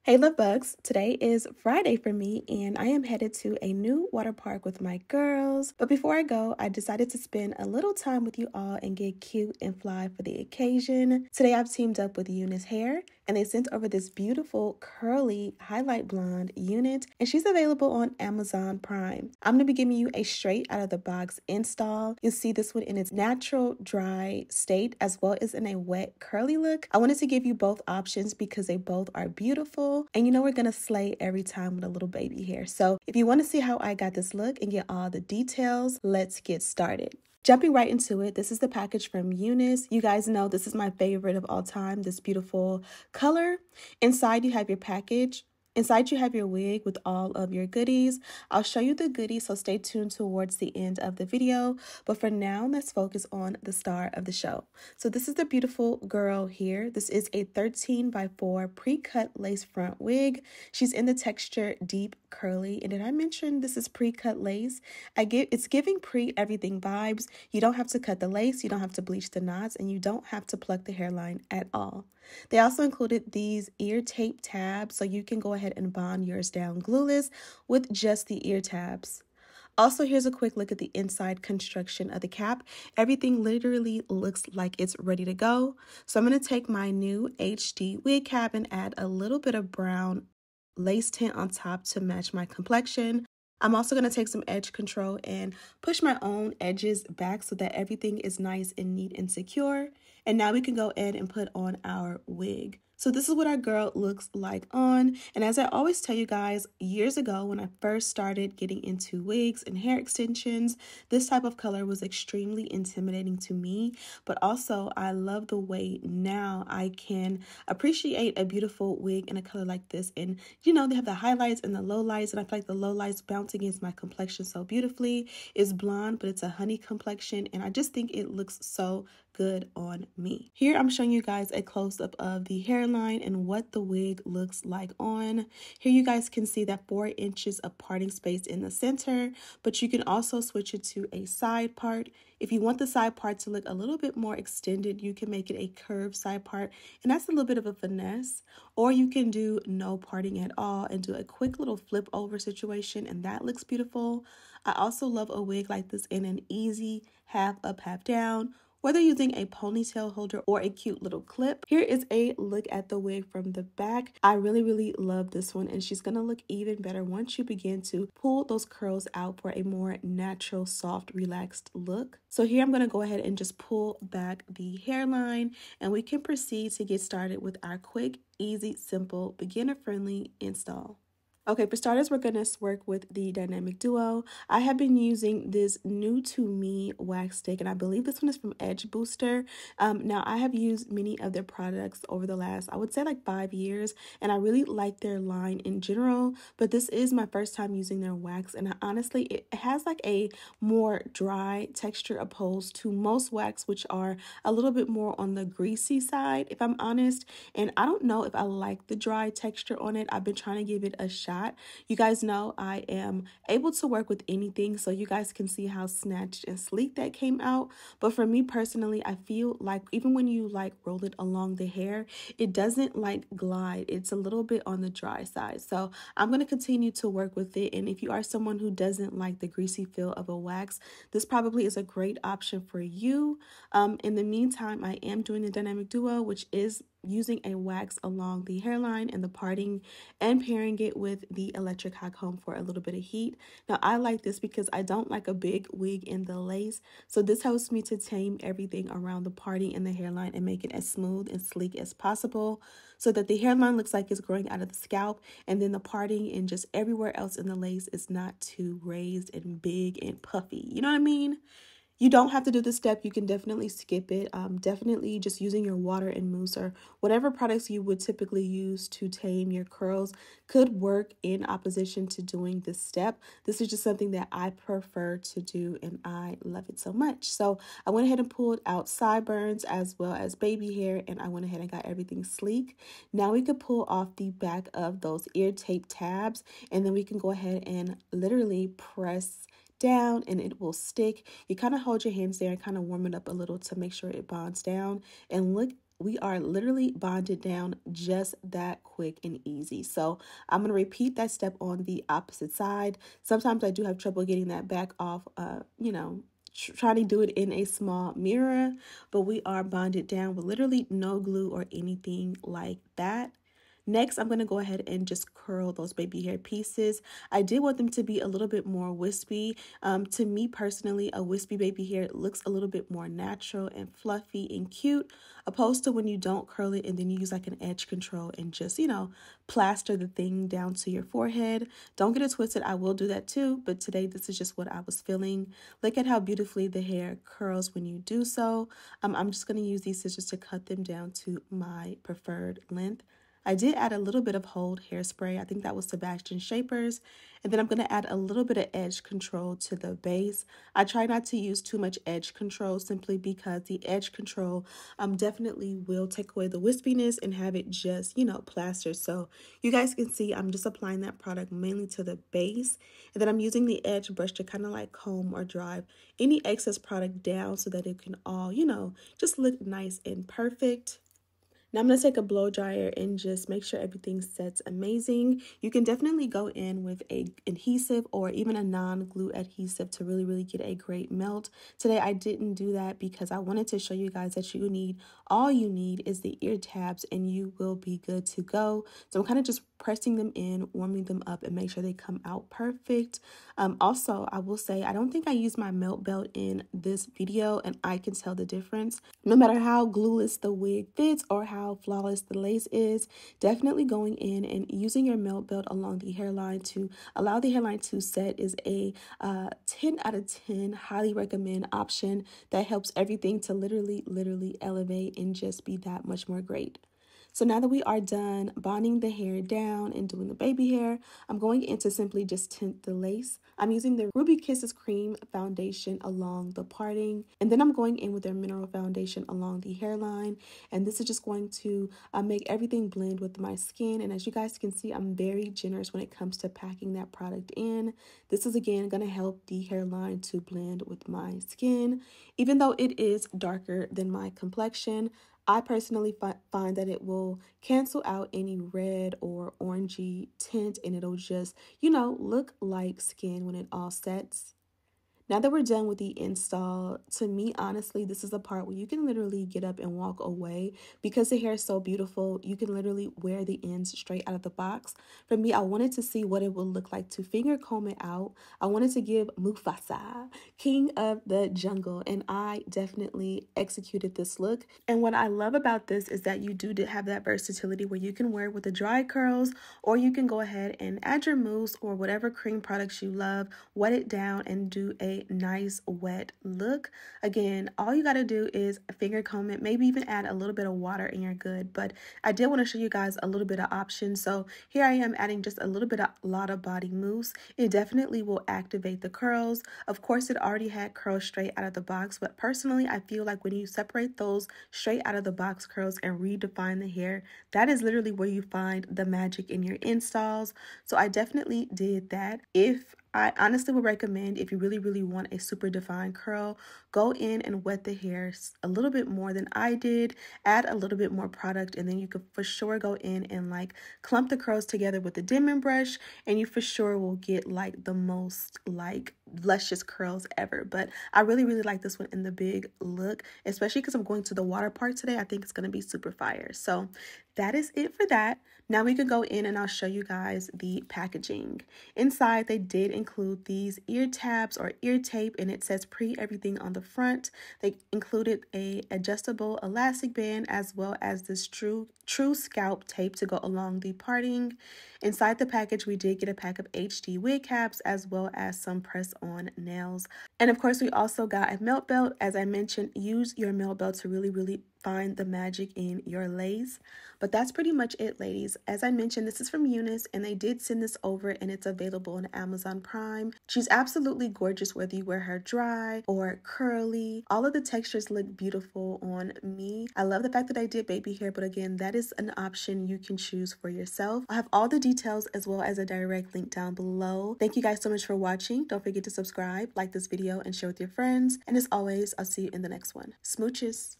Hey love bugs, today is Friday for me and I am headed to a new water park with my girls. But before I go, I decided to spend a little time with you all and get cute and fly for the occasion. Today I've teamed up with Unice Hair and they sent over this beautiful curly highlight blonde unit and she's available on Amazon Prime. I'm going to be giving you a straight out of the box install. You'll see this one in its natural dry state as well as in a wet curly look. I wanted to give you both options because they both are beautiful. And you know we're going to slay every time with a little baby hair. So if you want to see how I got this look and get all the details, let's get started. Jumping right into it, this is the package from Unice. You guys know this is my favorite of all time, this beautiful color. Inside you have your package. Inside you have your wig with all of your goodies. I'll show you the goodies, so stay tuned towards the end of the video. But for now, let's focus on the star of the show. So this is the beautiful girl here. This is a 13x4 pre-cut lace front wig. She's in the texture deep curly. And did I mention this is pre-cut lace? It's giving pre-everything vibes. You don't have to cut the lace, you don't have to bleach the knots, and you don't have to pluck the hairline at all. They also included these ear tape tabs, so you can go ahead and bond yours down glueless with just the ear tabs. Also, here's a quick look at the inside construction of the cap. Everything literally looks like it's ready to go. So I'm going to take my new HD wig cap and add a little bit of brown lace tint on top to match my complexion. I'm also going to take some edge control and push my own edges back so that everything is nice and neat and secure. And now we can go ahead and put on our wig. So this is what our girl looks like on. And as I always tell you guys, years ago when I first started getting into wigs and hair extensions, this type of color was extremely intimidating to me. But also I love the way now I can appreciate a beautiful wig in a color like this. And you know, they have the highlights and the lowlights, and I feel like the lowlights bounce against my complexion so beautifully. It's blonde, but it's a honey complexion, and I just think it looks so good on me. Here I'm showing you guys a close-up of the hairline and what the wig looks like on. Here you guys can see that 4 inches of parting space in the center, but you can also switch it to a side part. If you want the side part to look a little bit more extended, you can make it a curved side part, and that's a little bit of a finesse. Or you can do no parting at all and do a quick little flip over situation, and that looks beautiful. I also love a wig like this in an easy half up, half down, whether using a ponytail holder or a cute little clip. Here is a look at the wig from the back. I really love this one, and she's gonna look even better once you begin to pull those curls out for a more natural, soft, relaxed look. So here I'm gonna go ahead and just pull back the hairline, and we can proceed to get started with our quick, easy, simple, beginner-friendly install. Okay, for starters, we're going to work with the Dynamic Duo. I have been using this new to me wax stick, and I believe this one is from Edge Booster. Now, I have used many of their products over the last, I would say like 5 years, and I really like their line in general, but this is my first time using their wax, and honestly, it has like a more dry texture opposed to most wax, which are a little bit more on the greasy side, if I'm honest, and I don't know if I like the dry texture on it. I've been trying to give it a shot. You guys know I am able to work with anything, so you guys can see how snatched and sleek that came out. But for me personally, I feel like even when you like roll it along the hair, it doesn't like glide. It's a little bit on the dry side. So I'm going to continue to work with it. And if you are someone who doesn't like the greasy feel of a wax, this probably is a great option for you. In the meantime, I am doing the Dynamic Duo, which is using a wax along the hairline and the parting and pairing it with the electric hot comb for a little bit of heat. Now, I like this because I don't like a big wig in the lace, so this helps me to tame everything around the parting and the hairline and make it as smooth and sleek as possible so that the hairline looks like it's growing out of the scalp, and then the parting and just everywhere else in the lace is not too raised and big and puffy. You know what I mean? You don't have to do this step. You can definitely skip it. Definitely just using your water and mousse or whatever products you would typically use to tame your curls could work in opposition to doing this step. This is just something that I prefer to do, and I love it so much. So I went ahead and pulled out sideburns as well as baby hair, and I went ahead and got everything sleek. Now we could pull off the back of those ear tape tabs, and then we can go ahead and literally press down and it will stick. You kind of hold your hands there and kind of warm it up a little to make sure it bonds down, and look we are literally bonded down just that quick and easy. So I'm going to repeat that step on the opposite side. Sometimes I do have trouble getting that back off, trying to do it in a small mirror, but we are bonded down with literally no glue or anything like that. Next, I'm going to go ahead and just curl those baby hair pieces. I did want them to be a little bit more wispy. To me personally, a wispy baby hair looks a little bit more natural and fluffy and cute, opposed to when you don't curl it and then you use like an edge control and just, plaster the thing down to your forehead. Don't get it twisted. I will do that too, but today this is just what I was feeling. Look at how beautifully the hair curls when you do so. I'm just going to use these scissors to cut them down to my preferred length. I did add a little bit of Hold hairspray. I think that was Sebastian Shapers. And then I'm going to add a little bit of edge control to the base. I try not to use too much edge control simply because the edge control definitely will take away the wispiness and have it just, plaster. So you guys can see I'm just applying that product mainly to the base. And then I'm using the edge brush to kind of like comb or drive any excess product down so that it can all, just look nice and perfect. Now I'm going to take a blow dryer and just make sure everything sets amazing. You can definitely go in with a adhesive or even a non-glue adhesive to really get a great melt. Today I didn't do that because I wanted to show you guys that all you need is the ear tabs and you will be good to go. So I'm kind of just pressing them in, warming them up, and make sure they come out perfect. Also, I will say I don't think I used my melt belt in this video, and I can tell the difference. No matter how glueless the wig fits or how flawless the lace is, definitely going in and using your melt belt along the hairline to allow the hairline to set is a 10 out of 10 highly recommend option that helps everything to literally elevate and just be that much more great. So now that we are done bonding the hair down and doing the baby hair, I'm going in to simply just tint the lace. I'm using the Ruby Kisses Cream Foundation along the parting, and then I'm going in with their Mineral Foundation along the hairline, and this is just going to make everything blend with my skin. And as you guys can see, I'm very generous when it comes to packing that product in. This is again going to help the hairline to blend with my skin. Even though it is darker than my complexion, I personally find that it will cancel out any red or orangey tint, and it'll just, look like skin when it all sets. Now that we're done with the install, to me, honestly, this is the part where you can literally get up and walk away because the hair is so beautiful. You can literally wear the ends straight out of the box. For me, I wanted to see what it would look like to finger comb it out. I wanted to give Mufasa, king of the jungle, and I definitely executed this look. And what I love about this is that you do have that versatility where you can wear it with the dry curls, or you can go ahead and add your mousse or whatever cream products you love, wet it down, and do a nice wet look. Again, all you got to do is finger comb it, maybe even add a little bit of water and you're good. But I did want to show you guys a little bit of options. So here I am adding just a little bit of Lotta Body Mousse. It definitely will activate the curls. Of course, it already had curls straight out of the box, but personally, I feel like when you separate those straight out of the box curls and redefine the hair, that is literally where you find the magic in your installs. So I definitely did that. I honestly would recommend, if you really want a super defined curl, go in and wet the hair a little bit more than I did, add a little bit more product, and then you could for sure go in and like clump the curls together with the Denman brush, and you for sure will get like the most like luscious curls ever. But I really like this one in the big look, especially because I'm going to the water park today. I think it's going to be super fire. So that is it for that. Now we can go in and I'll show you guys the packaging. Inside, they did include these ear tabs or ear tape, and it says pre everything on the front. They included a adjustable elastic band as well as this true scalp tape to go along the parting. Inside the package, we did get a pack of HD wig caps as well as some press-on nails. And of course, we also got a melt belt. As I mentioned, use your melt belt to really find the magic in your lace. But that's pretty much it, ladies. As I mentioned, this is from Unice, and they did send this over, and it's available on Amazon Prime. She's absolutely gorgeous whether you wear her dry or curly. All of the textures look beautiful on me. I love the fact that I did baby hair, but again, that is an option you can choose for yourself. I have all the details as well as a direct link down below. Thank you guys so much for watching. Don't forget to subscribe, like this video, and share with your friends. And as always, I'll see you in the next one. Smooches.